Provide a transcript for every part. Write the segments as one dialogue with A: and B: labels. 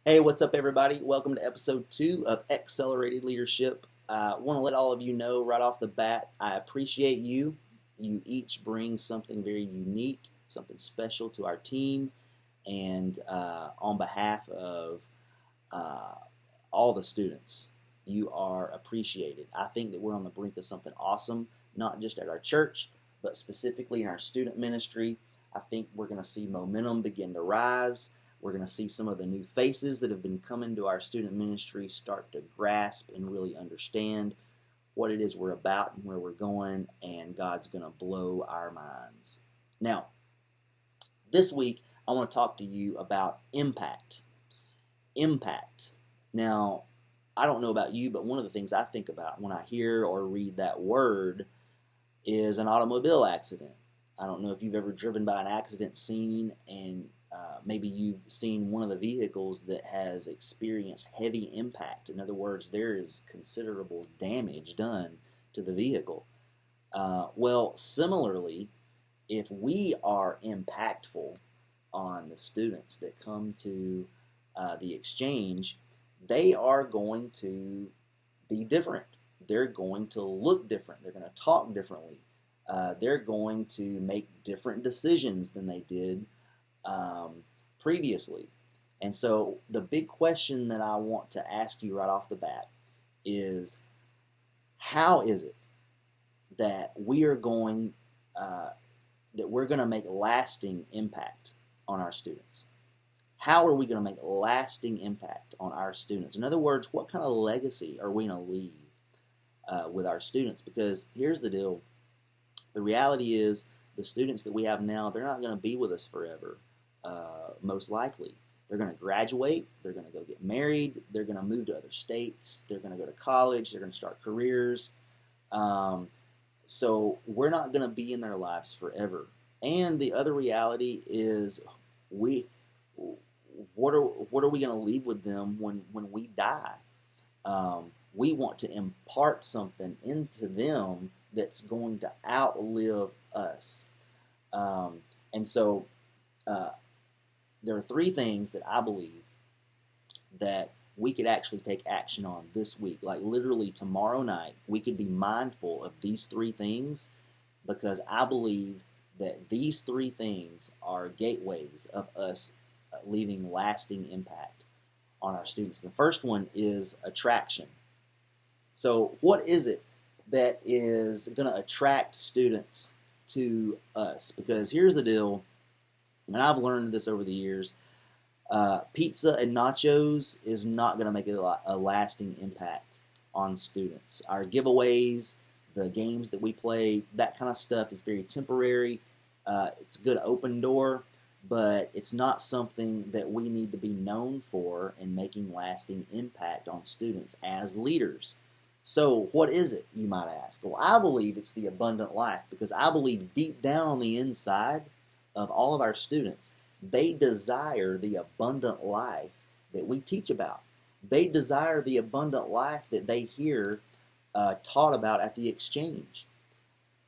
A: Hey, what's up, everybody? Welcome to episode 2 of Accelerated Leadership. I want to let all of you know right off the bat, I appreciate you. You each bring something very unique, something special to our team, and on behalf of uh, all the students, you are appreciated. I think that we're on the brink of something awesome, not just at our church, but specifically in our student ministry. I think we're going to see momentum begin to rise. We're going to see some of the new faces that have been coming to our student ministry start to grasp and really understand what it is we're about and where we're going, and God's going to blow our minds. Now, this week, I want to talk to you about impact. Impact. Now, I don't know about you, but one of the things I think about when I hear or read that word is an automobile accident. I don't know if you've ever driven by an accident scene and maybe you've seen one of the vehicles that has experienced heavy impact. In other words, there is considerable damage done to the vehicle. Well, similarly, if we are impactful on the students that come to the exchange, they are going to be different. They're going to look different. They're going to talk differently. They're going to make different decisions than they did previously. And so the big question that I want to ask you right off the bat is, how is it that we are going that we're going to make lasting impact on our students? How are we going to make lasting impact on our students? In other words, what kind of legacy are we going to leave with our students? Because here's the deal. The reality is the students that we have now, they're not going to be with us forever, most likely. They're going to graduate. They're going to go get married. They're going to move to other states. They're going to go to college. They're going to start careers. So we're not going to be in their lives forever. And the other reality is what are we going to leave with them when we die? We want to impart something into them that's going to outlive us. And so there are three things that I believe that we could actually take action on this week. Like literally tomorrow night, we could be mindful of these three things, because I believe that these three things are gateways of us leaving lasting impact on our students. The first one is attraction. So what is it that is going to attract students to us? Because here's the deal, and I've learned this over the years, pizza and nachos is not going to make a lasting impact on students. Our giveaways, the games that we play, that kind of stuff is very temporary. It's a good open door, but it's not something that we need to be known for in making lasting impact on students as leaders. So what is it, you might ask? Well, I believe it's the abundant life, because I believe deep down on the inside of all of our students, they desire the abundant life that we teach about. They desire the abundant life that they hear taught about at the exchange.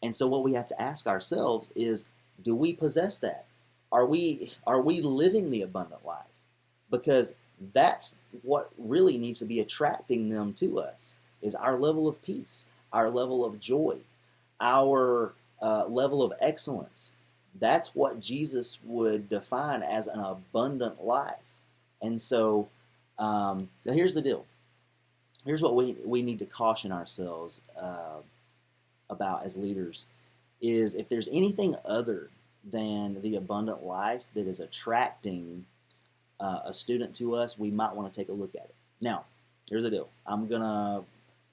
A: And so what we have to ask ourselves is, do we possess that? Are we living the abundant life? Because that's what really needs to be attracting them to us, is our level of peace, our level of joy, our level of excellence. That's what Jesus would define as an abundant life. And so here's the deal. Here's what we need to caution ourselves about as leaders, is if there's anything other than the abundant life that is attracting a student to us, we might want to take a look at it. Now, here's the deal. I'm going to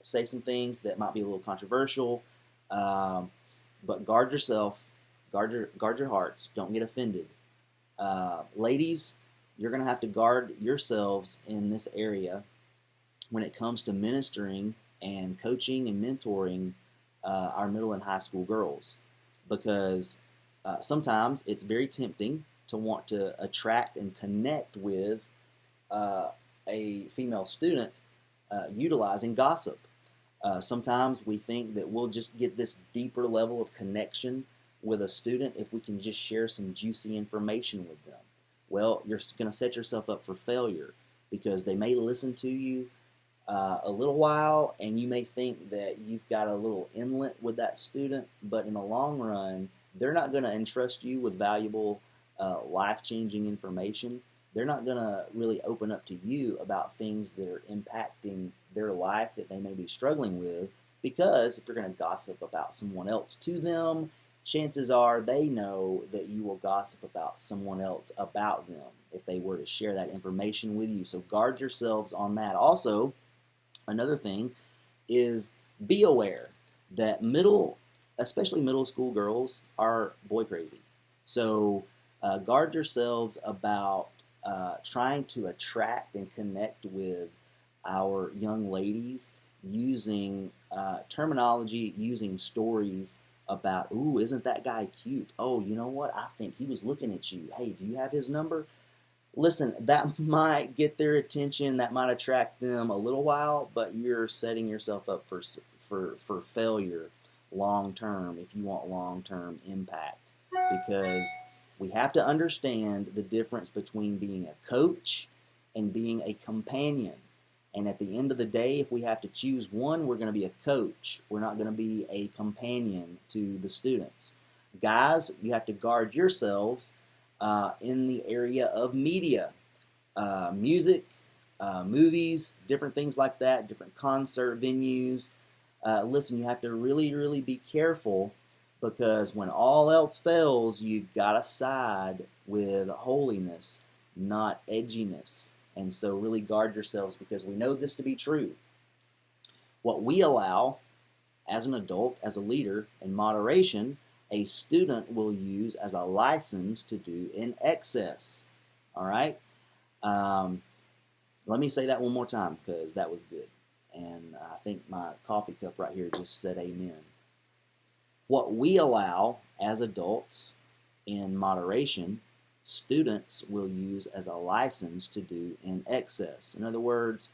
A: say some things that might be a little controversial, but guard yourself, guard your hearts, don't get offended. Ladies, you're going to have to guard yourselves in this area when it comes to ministering and coaching and mentoring our middle and high school girls, because sometimes it's very tempting to want to attract and connect with a female student utilizing gossip. Sometimes we think that we'll just get this deeper level of connection with a student if we can just share some juicy information with them. Well, you're going to set yourself up for failure. because they may listen to you a little while, and you may think that you've got a little inlet with that student, but in the long run, they're not going to entrust you with valuable, life-changing information. They're not going to really open up to you about things that are impacting their life that they may be struggling with, because if you're going to gossip about someone else to them, chances are they know that you will gossip about someone else about them if they were to share that information with you. So guard yourselves on that. Also, another thing is, be aware that especially middle school girls, are boy crazy. So guard yourselves about trying to attract and connect with our young ladies using terminology, using stories about, ooh, isn't that guy cute? Oh, you know what? I think he was looking at you. Hey, do you have his number? Listen, that might get their attention, that might attract them a little while, but you're setting yourself up for failure long term if you want long term impact, because we have to understand the difference between being a coach and being a companion. And at the end of the day, if we have to choose one, we're going to be a coach. We're not going to be a companion to the students. Guys, you have to guard yourselves in the area of media, music, movies, different things like that, different concert venues. Listen, you have to really, really be careful, because when all else fails, you've got to side with holiness, not edginess. And so really guard yourselves, because we know this to be true. What we allow as an adult, as a leader, in moderation, a student will use as a license to do in excess. All right? Let me say that one more time, because that was good. And I think my coffee cup right here just said amen. What we allow as adults in moderation, students will use as a license to do in excess. In other words,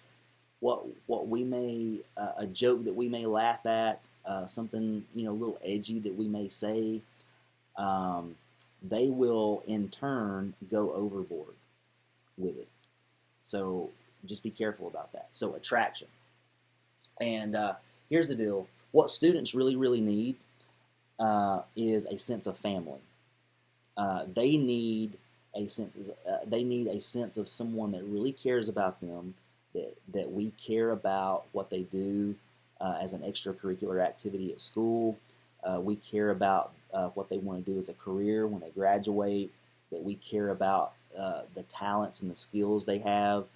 A: what we may, a joke that we may laugh at, something, a little edgy that we may say, they will in turn go overboard with it. So just be careful about that. So attraction. And here's the deal. What students really, really need is a sense of family. They need a sense of someone that really cares about them, that we care about what they do as an extracurricular activity at school. We care about what they want to do as a career when they graduate, that we care about the talents and the skills they have,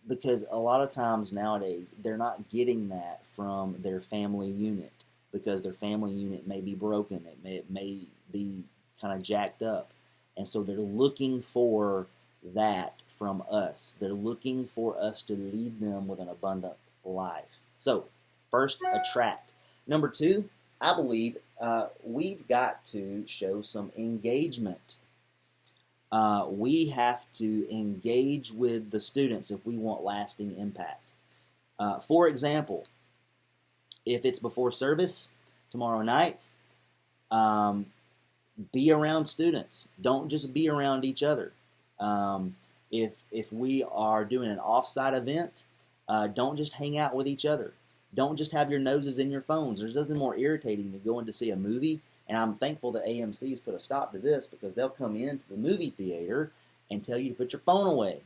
A: because a lot of times nowadays they're not getting that from their family unit, because their family unit may be broken, it may be kind of jacked up, and so they're looking for that from us. They're looking for us to lead them with an abundant life. So, first, attract. Number two, I believe we've got to show some engagement. We have to engage with the students if we want lasting impact. For example, if it's before service tomorrow night, be around students. Don't just be around each other. If we are doing an off-site event, don't just hang out with each other. Don't just have your noses in your phones. There's nothing more irritating than going to see a movie. And I'm thankful that AMC has put a stop to this, because they'll come into the movie theater and tell you to put your phone away.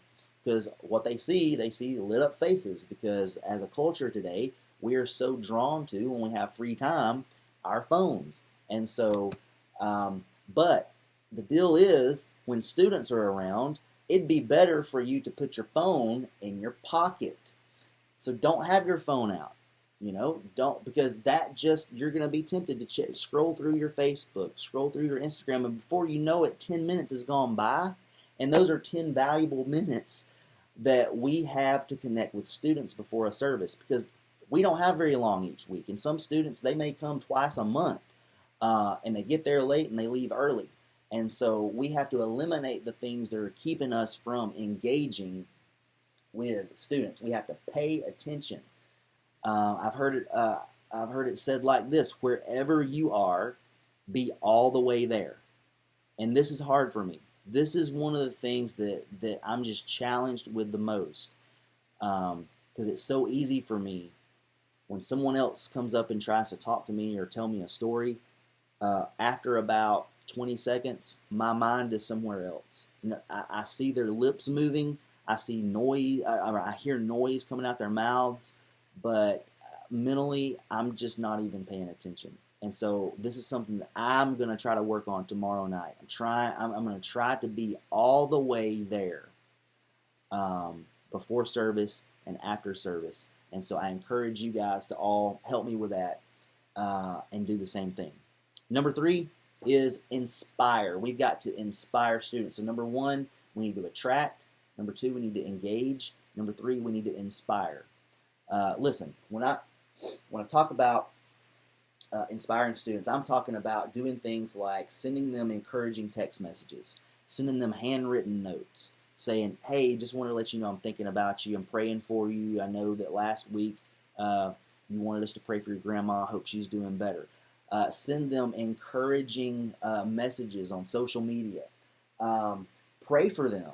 A: Because what they see lit up faces. Because as a culture today, we are so drawn to, when we have free time, our phones. And so, but the deal is, when students are around, it'd be better for you to put your phone in your pocket. So don't have your phone out. Don't, because you're going to be tempted to scroll through your Facebook, scroll through your Instagram, and before you know it, 10 minutes has gone by, and those are 10 valuable minutes that we have to connect with students before a service, because we don't have very long each week, and some students, they may come twice a month, and they get there late and they leave early, and so we have to eliminate the things that are keeping us from engaging with students. We have to pay attention. I've heard it said like this: wherever you are, be all the way there. And this is hard for me, This is one of the things that I'm just challenged with the most, because it's so easy for me when someone else comes up and tries to talk to me or tell me a story. After about 20 seconds, my mind is somewhere else. I see their lips moving. I see noise. I hear noise coming out their mouths, but mentally, I'm just not even paying attention. And so this is something that I'm going to try to work on tomorrow night. I'm going to try to be all the way there, before service and after service. And so I encourage you guys to all help me with that, and do the same thing. Number 3 is inspire. We've got to inspire students. So number 1, we need to attract. Number 2, we need to engage. Number 3, we need to inspire. Listen, when I talk about inspiring students, I'm talking about doing things like sending them encouraging text messages, sending them handwritten notes, saying, hey, just want to let you know I'm thinking about you. I'm praying for you. I know that last week you wanted us to pray for your grandma. I hope she's doing better. Send them encouraging messages on social media. Pray for them.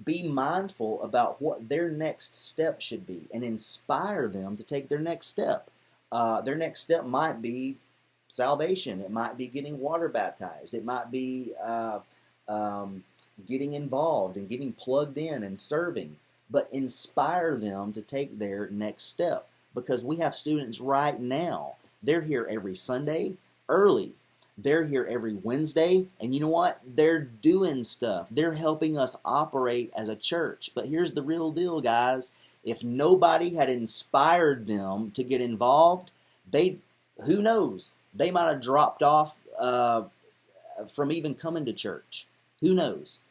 A: Be mindful about what their next step should be and inspire them to take their next step. Their next step might be salvation. It might be getting water baptized. It might be getting involved and getting plugged in and serving. But inspire them to take their next step, because we have students right now. They're here every Sunday early. They're here every Wednesday, and you know what? They're doing stuff. They're helping us operate as a church. But here's the real deal, guys. If nobody had inspired them to get involved, who knows? They might have dropped off from even coming to church. Who knows?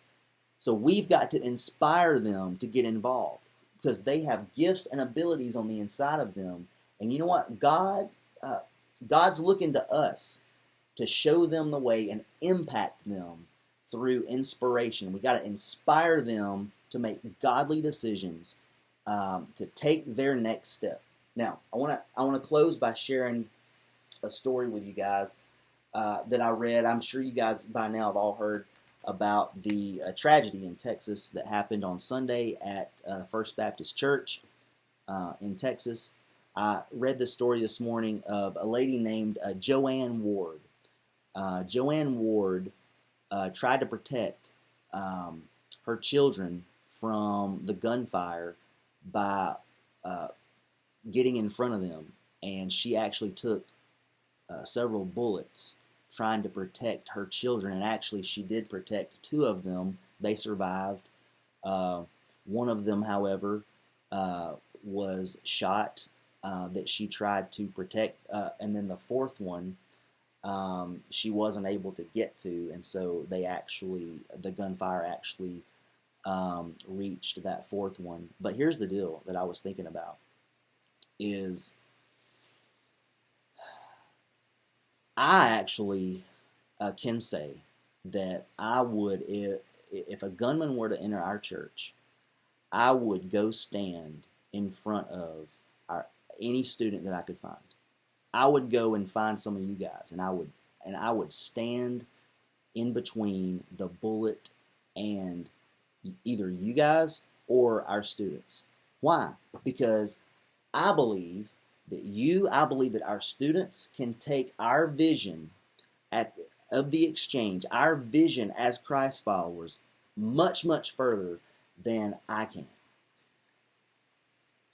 A: So we've got to inspire them to get involved, because they have gifts and abilities on the inside of them. And you know what? God's looking to us to show them the way and impact them through inspiration. We got to inspire them to make godly decisions, to take their next step. Now, I want to close by sharing a story with you guys that I read. I'm sure you guys by now have all heard about the tragedy in Texas that happened on Sunday at First Baptist Church in Texas. I read the story this morning of a lady named Joanne Ward. Joanne Ward tried to protect her children from the gunfire by getting in front of them, and she actually took several bullets trying to protect her children, and actually she did protect 2 of them. They survived. One of them, however, was shot, that she tried to protect, and then the 4th one she wasn't able to get to, and so the gunfire actually reached that 4th one. But here's the deal that I was thinking about is I actually can say that I would, if a gunman were to enter our church, I would go stand in front of any student that I could find. I would go and find some of you guys, and I would stand in between the bullet and either you guys or our students. Why? Because I believe that our students can take our vision of the exchange, our vision as Christ followers, much, much further than I can.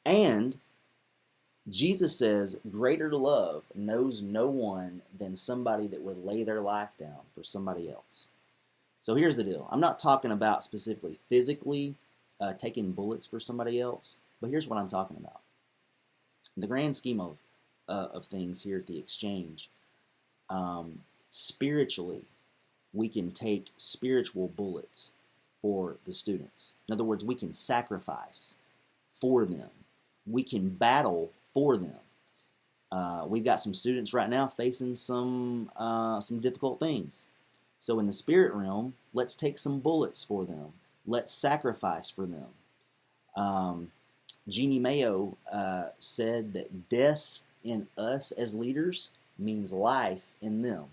A: And Jesus says, greater love knows no one than somebody that would lay their life down for somebody else. So here's the deal. I'm not talking about specifically physically taking bullets for somebody else, but here's what I'm talking about. In the grand scheme of things here at the exchange, spiritually, we can take spiritual bullets for the students. In other words, we can sacrifice for them. We can battle for them. We've got some students right now facing some difficult things. So in the spirit realm, let's take some bullets for them. Let's sacrifice for them. Jeannie Mayo said that death in us as leaders means life in them.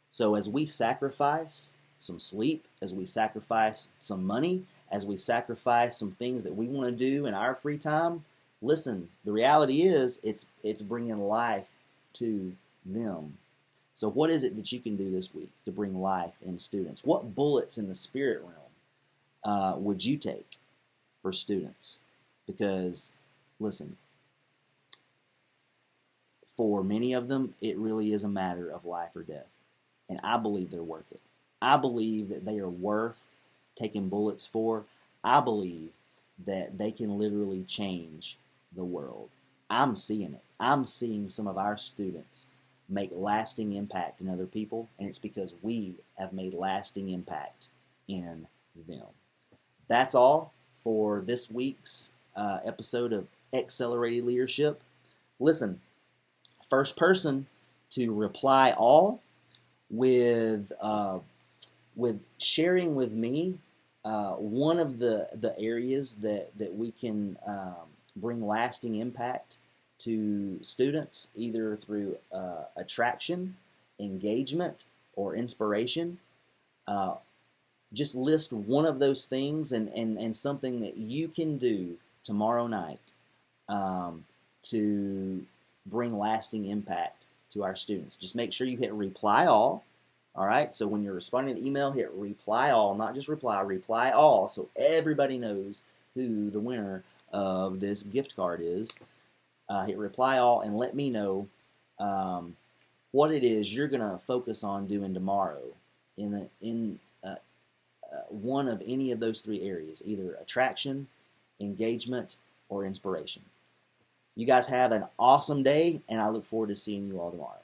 A: So as we sacrifice some sleep, as we sacrifice some money, as we sacrifice some things that we want to do in our free time, listen, the reality is it's bringing life to them. So what is it that you can do this week to bring life in students? What bullets in the spirit realm would you take for students? Because, listen, for many of them, it really is a matter of life or death. And I believe they're worth it. I believe that they are worth taking bullets for. I believe that they can literally change the world. I'm seeing it. I'm seeing some of our students make lasting impact in other people, and it's because we have made lasting impact in them. That's all for this week's episode of Accelerated Leadership. Listen, first person to reply all with sharing with me one of the areas that we can bring lasting impact to students, either through attraction, engagement, or inspiration. Just list one of those things and something that you can do tomorrow night to bring lasting impact to our students. Just make sure you hit reply all. All right, so when you're responding to the email, hit reply all, not just reply all, so everybody knows who the winner of this gift card is. Hit reply all and let me know what it is you're going to focus on doing tomorrow in one of any of those three areas, either attraction, engagement, or inspiration. You guys have an awesome day, and I look forward to seeing you all tomorrow.